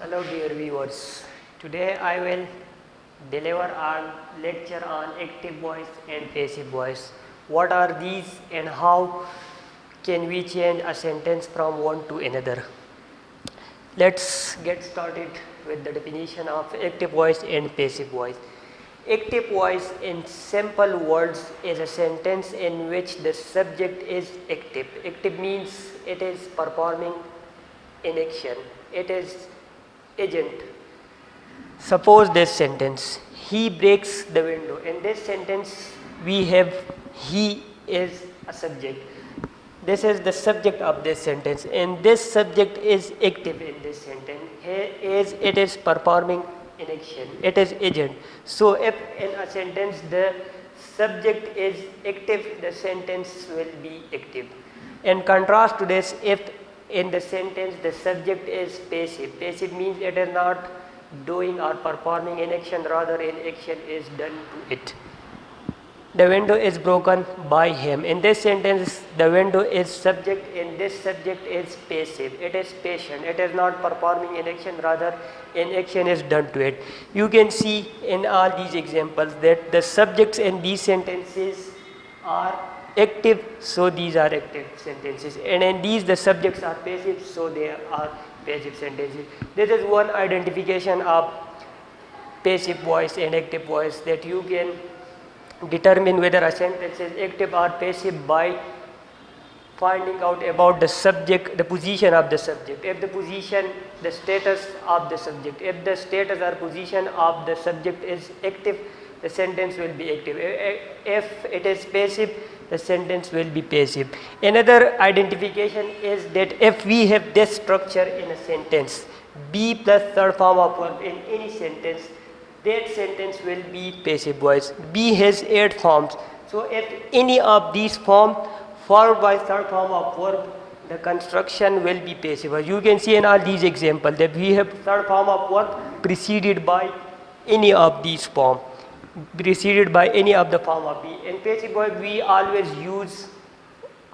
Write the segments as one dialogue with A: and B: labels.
A: Hello dear viewers, today I will deliver a lecture on active voice and passive voice. What are these and how can we change a sentence from one to another? Let's get started with the definition of active voice and passive voice. Active voice in simple words is a sentence in which the subject is active. Active means it is performing in action. It is agent. Suppose this sentence, he breaks the window. In this sentence, we have he is a subject. This is the subject of this sentence, and this subject is active in this sentence. It is performing in action. It is agent. So, if in a sentence the subject is active, the sentence will be active. In contrast to this, if in the sentence the subject is passive. Passive means it is not doing or performing in action, rather in action is done to it. The window is broken by him. In this sentence the window is subject and this subject is passive. It is patient. It is not performing in action, rather in action is done to it. You can see in all these examples that the subjects in these sentences are active, so these are active sentences, and in these the subjects are passive, so they are passive sentences. This is one identification of passive voice and active voice, that you can determine whether a sentence is active or passive by finding out about the subject, the position of the subject. If the position, the status of the subject, if the status or position of the subject is active, the sentence will be active. If it is passive, the sentence will be passive. Another identification is that if we have this structure in a sentence, be plus third form of verb in any sentence, that sentence will be passive voice. Be has 8 forms. So if any of these forms followed by third form of verb, the construction will be passive voice. You can see in all these examples that we have third form of verb preceded by any of these forms, preceded by any of the form of be. In passive voice we always use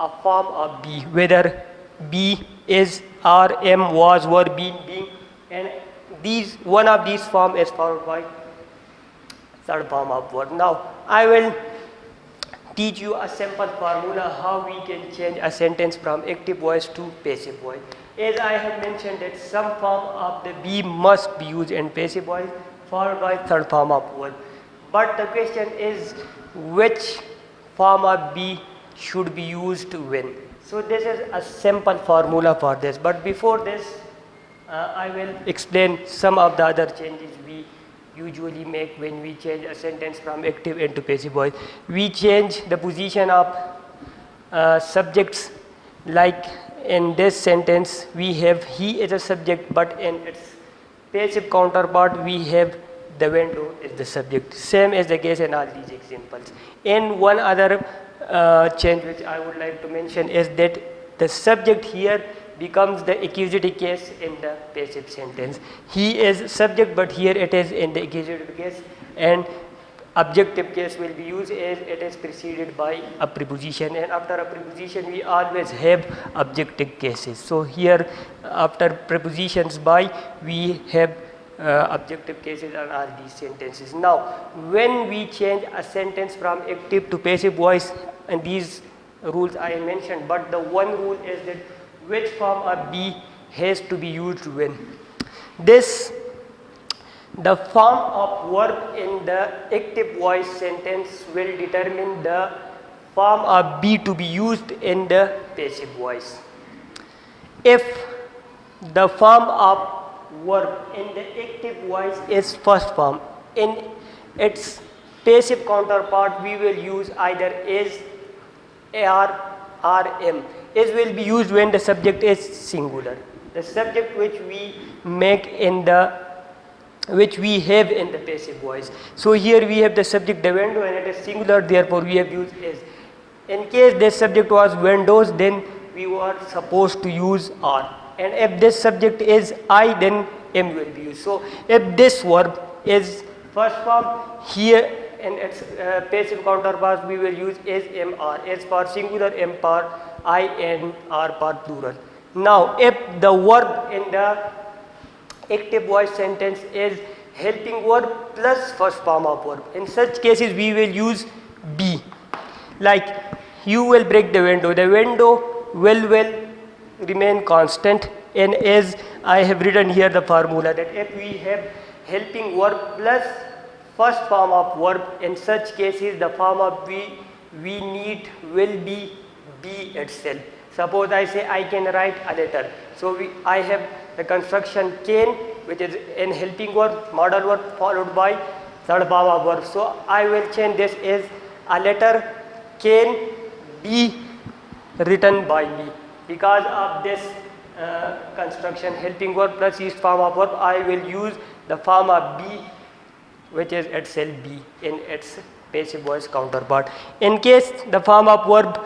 A: a form of be, whether be, is, are, am, was, were, been, being, and these one of these form is followed by third form of verb. Now I will teach you a simple formula how we can change a sentence from active voice to passive voice. As I have mentioned that some form of the be must be used in passive voice followed by third form of verb. But the question is which form of be should be used when. So this is a simple formula for this. But before this, I will explain some of the other changes we usually make when we change a sentence from active into passive voice. We change the position of subjects, like in this sentence we have he is a subject, but in its passive counterpart we have the window is the subject. Same is the case in all these examples. And one other change which I would like to mention is that the subject here becomes the accusative case in the passive sentence. He is subject, but here it is in the accusative case, and objective case will be used as it is preceded by a preposition, and after a preposition we always have objective cases. So here after prepositions by we have objective cases on all these sentences. Now when we change a sentence from active to passive voice, and these rules I mentioned, but the one rule is that which form of be has to be used when. The form of verb in the active voice sentence will determine the form of be to be used in the passive voice. If the form of verb in the active voice is first form, in its passive counterpart we will use either is, are, or am. Is will be used when the subject is singular. The subject which we make in the which we have in the passive voice. So here we have the subject the window and it is singular, therefore we have used is. In case this subject was windows, then we were supposed to use are, and if this subject is I, then am will be used. So if this verb is first form, here in its passive counterpart we will use is, am, are. As for singular, am for I, and are for plural. Now if the verb in the active voice sentence is helping verb plus first form of verb. In such cases we will use be. Like you will break the window will remain constant, and as I have written here the formula that if we have helping verb plus first form of verb, in such cases the form of we need will be itself. Suppose I say I can write a letter, so I have the construction can, which is an helping verb, modal verb followed by third form of verb. So I will change this as a letter can be written by me. Because of this construction helping verb plus each form of verb, I will use the form of be, which is itself be in its passive voice counterpart. In case the form of verb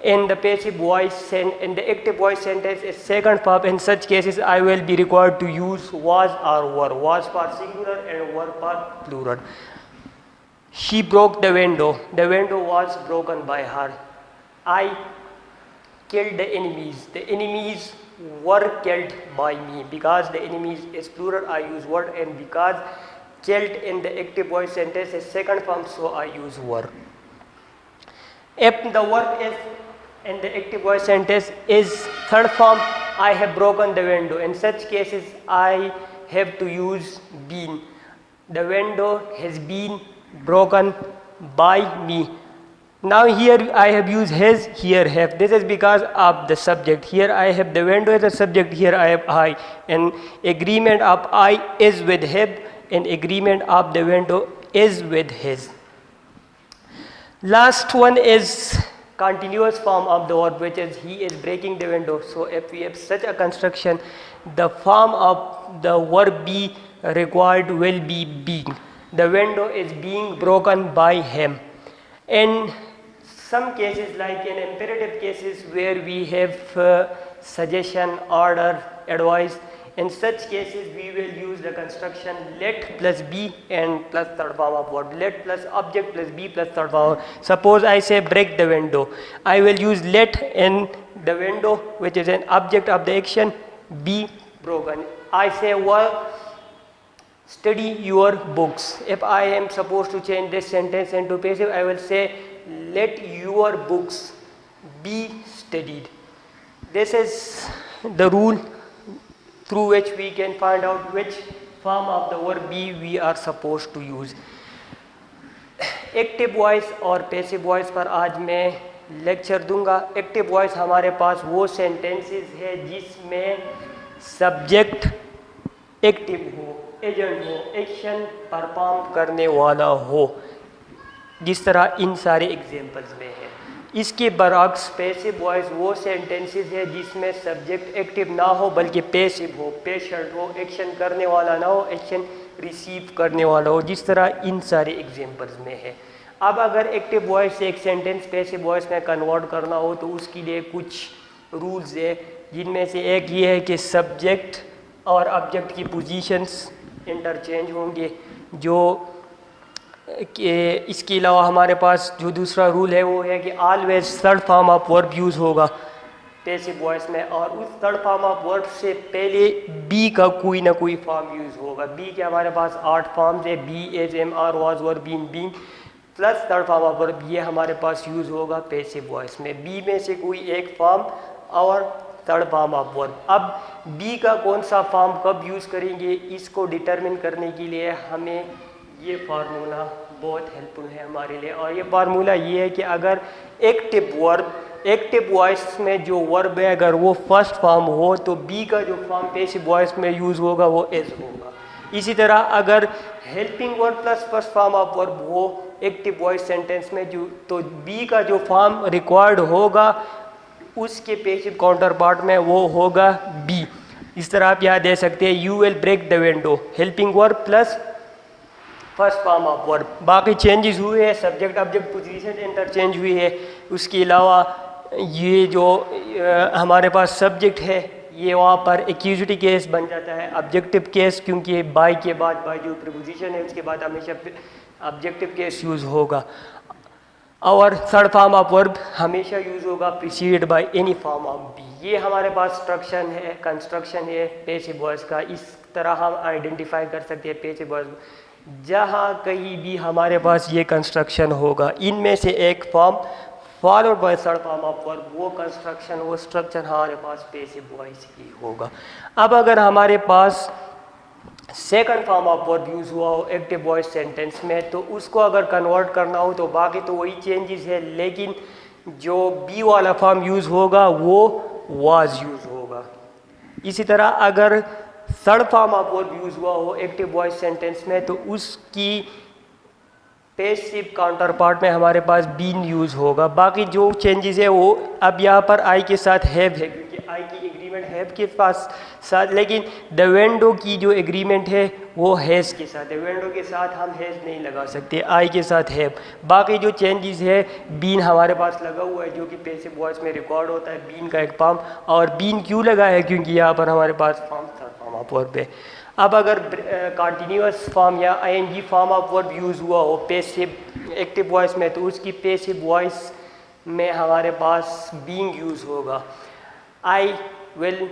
A: in the passive voice and in the active voice sentence is second form, in such cases I will be required to use was or were. Was for singular and were for plural. She broke the window was broken by her. I killed the enemies were killed by me. Because the enemies is plural, I use were, and because killed in the active voice sentence is second form, so I use were. If the verb is in the active voice sentence is third form, I have broken the window. In such cases I have to use been. The window has been broken by me. Now here I have used has, here have. This is because of the subject. Here I have the window as a subject, here I have I. And agreement of I is with have, and agreement of the window is with his. Last one is continuous form of the verb, which is he is breaking the window. So if we have such a construction, the form of the verb be required will be being. The window is being broken by him. In some cases, like in imperative cases where we have suggestion, order, advice, in such cases we will use the construction let plus be and plus third form of verb. Let plus object plus be plus third form. Suppose I say break the window, I will use let in the window, which is an object of the action, be broken. I say well, study your books. If I am supposed to change this sentence into passive, I will say let your books be studied. This is the rule through which we can find out which form of the verb be we are supposed to use. Active voice और passive voice पर आज मैं lecture दूंगा. Active voice हमारे पास वो sentences है जिसमें subject active हो, एजेंट हो, एक्शन परफॉर्म करने वाला हो, जिस तरह इन सारे एग्जांपल्स में है. इसके बरअक्स पैसिव वॉइस वो सेंटेंसेस है जिसमें सब्जेक्ट एक्टिव ना हो बल्कि पैसिव हो, पेशेंट हो, एक्शन करने वाला ना हो, एक्शन रिसीव करने वाला हो, जिस तरह इन सारे एग्जांपल्स में है. अब अगर एक्टिव वॉइस से एक सेंटेंस पैसिव वॉइस में कन्वर्ट करना हो तो उसके लिए कुछ रूल्स है, जिनमें से एक ये है कि सब्जेक्ट और ऑब्जेक्ट की पोजीशंस इंटरचेंज होंगे. जो कि इसके अलावा हमारे पास जो दूसरा रूल है वो है कि always third form of verb use होगा पैसिव वॉइस में, और उस थर्ड फॉर्म ऑफ वर्ब से पहले बी का कोई ना कोई फॉर्म यूज़ होगा. बी के हमारे पास 8 फॉर्म्स है, be, is, am, are, was, were, been, being plus third form of verb, ये हमारे पास यूज़ होगा पैसिव वॉइस में. बी में से कोई एक फॉर्म और थर्ड फॉर्म ऑफ वर्ब. अब बी का कौन सा फॉर्म कब यूज़ करेंगे इसको डिटरमिन करने के लिए हमें ये फार्मूला बहुत हेल्पफुल है हमारे लिए. और ये फार्मूला ये है कि अगर एक्टिव वर्ब, एक्टिव वॉइस में जो वर्ब है अगर वो फर्स्ट फॉर्म हो तो बी का जो फॉर्म पैसिव वॉइस में यूज़ होगा वो एज होगा. इसी तरह अगर helping verb plus first form of verb हो एक्टिव वॉइस सेंटेंस में जो, तो बी का जो फॉर्म रिक्वायर्ड होगा उसके पैसिव काउंटर पार्ट में वो होगा बी. इस तरह आप यहाँ दे सकते हैं you will break the window, helping verb plus first form of verb. बाकी चेंजेस हुए हैं, सब्जेक्ट ऑब्जेक्ट पोजीशन इंटरचेंज हुई है. उसके अलावा ये जो हमारे पास सब्जेक्ट है ये वहाँ पर एक्यूजिटिव केस बन जाता है ऑब्जेक्टिव केस, क्योंकि बाय के बाद बाय जो प्रीपोजिशन है उसके बाद हमेशा ऑब्जेक्टिव केस यूज़ होगा. और थर्ड फॉर्म ऑफ वर्ब हमेशा यूज़ होगा preceded by any form of be. ये हमारे पास कंस्ट्रक्शन है पैसिव वॉइस का। इस तरह हम आइडेंटिफाई कर सकते हैं पैसिव वॉइस। जहाँ कहीं भी हमारे पास ये कंस्ट्रक्शन होगा, इनमें से एक form followed by third form of verb, वो कंस्ट्रक्शन वो स्ट्रक्चर हमारे पास पैसिव वॉइस ही होगा। अब अगर हमारे पास second form of verb use हुआ हो एक्टिव वॉइस सेंटेंस में, तो उसको अगर कन्वर्ट करना हो तो बाकी तो वही चेंजेस है, लेकिन जो बी वाला फॉर्म यूज़ होगा वो वाज यूज़ होगा। इसी तरह अगर third form of verb use हुआ हो एक्टिव वॉइस सेंटेंस में, तो उसकी पैसिव काउंटर पार्ट में हमारे पास बीन यूज़ होगा। बाकी जो चेंजेस है वो अब यहाँ पर आई के साथ हैव है, क्योंकि आई की एग्रीमेंट हैव के पास साथ, लेकिन द वेंडो की जो एग्रीमेंट है वो हैज़ के साथ है। वेंडो के साथ हम हैज़ नहीं लगा सकते, आई के साथ हैव। बाकी जो चेंजेस है बीन हमारे पास लगा हुआ है, जो कि पैसिव वॉइस में रिकॉर्ड होता है बीन का एक फॉर्म। और बीन क्यों लगा है, क्योंकि यहाँ पर हमारे पास form third form of verb है। अब अगर कंटिन्यूअस फॉर्म या ING form of verb use हुआ हो पैसिव एक्टिव वॉइस में, तो उसकी पैसिव वॉइस में हमारे पास बीइंग यूज़ होगा। I will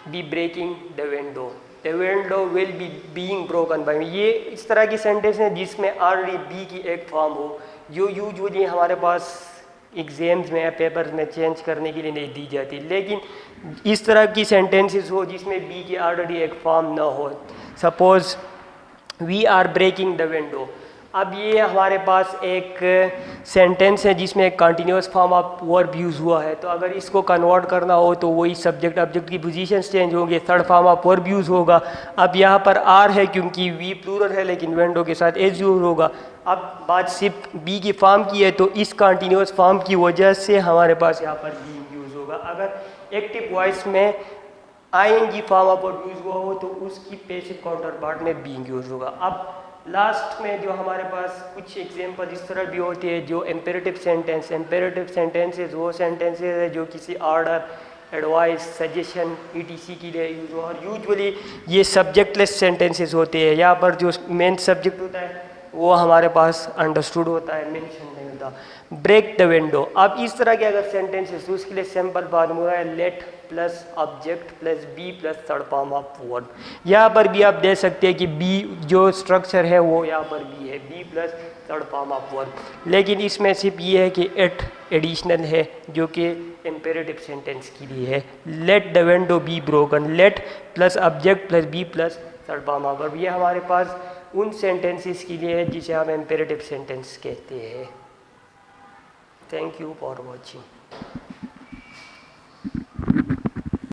A: be breaking the window, the window will be being broken by me. ये इस तरह की सेंटेंस है जिसमें ऑलरेडी बी की एक फॉर्म हो, जो यूजुअली हमारे पास एग्जाम्स में या पेपर्स में चेंज करने के लिए नहीं दी जाती। लेकिन इस तरह की सेंटेंसेस हो जिसमें बी की ऑलरेडी एक फॉर्म ना हो। Suppose we are breaking the window. अब ये हमारे पास एक सेंटेंस है जिसमें एक continuous form of verb use हुआ है, तो अगर इसको कन्वर्ट करना हो तो वही सब्जेक्ट ऑब्जेक्ट की पोजीशंस चेंज होंगे, third form of verb use होगा। अब यहाँ पर आर है क्योंकि वी प्लूरल है, लेकिन विंडो के साथ एज यूज होगा। अब बात सिर्फ बी की फॉर्म की है, तो इस कंटिन्यूस फॉर्म की वजह से हमारे पास यहाँ पर बी यूज़ होगा। अगर एक्टिव वॉइस में ING form of verb use हुआ हो तो उसकी पैसिव काउंटर पार्ट में बीइंग यूज़ होगा। अब लास्ट में जो हमारे पास कुछ एग्जाम्पल इस तरह भी होते हैं जो इम्पेरेटिव सेंटेंसेस वो सेंटेंसेस है जो किसी ऑर्डर, एडवाइस, सजेशन ईटीसी के लिए यूज़ हो। और यूजुअली ये सब्जेक्टलेस सेंटेंसेस होते हैं। यहाँ पर जो मेन सब्जेक्ट होता है वो हमारे पास अंडरस्टूड होता है, मेंशन नहीं होता। Break the window. अब इस तरह के अगर सेंटेंसेस तो उसके लिए सिंपल फार्मूला है let plus object plus be plus third form of verb. यहाँ पर भी आप दे सकते हैं कि बी जो स्ट्रक्चर है वो यहाँ पर भी है, be plus third form of verb. लेकिन इसमें सिर्फ ये है कि एट एडिशनल है जो कि इम्पेरेटिव सेंटेंस के लिए है। Let the window be broken, let plus object plus be plus third form of verb. ये हमारे पास उन सेंटेंसेस के लिए है जिसे हम इम्पेरेटिव सेंटेंस कहते हैं। Thank you for watching.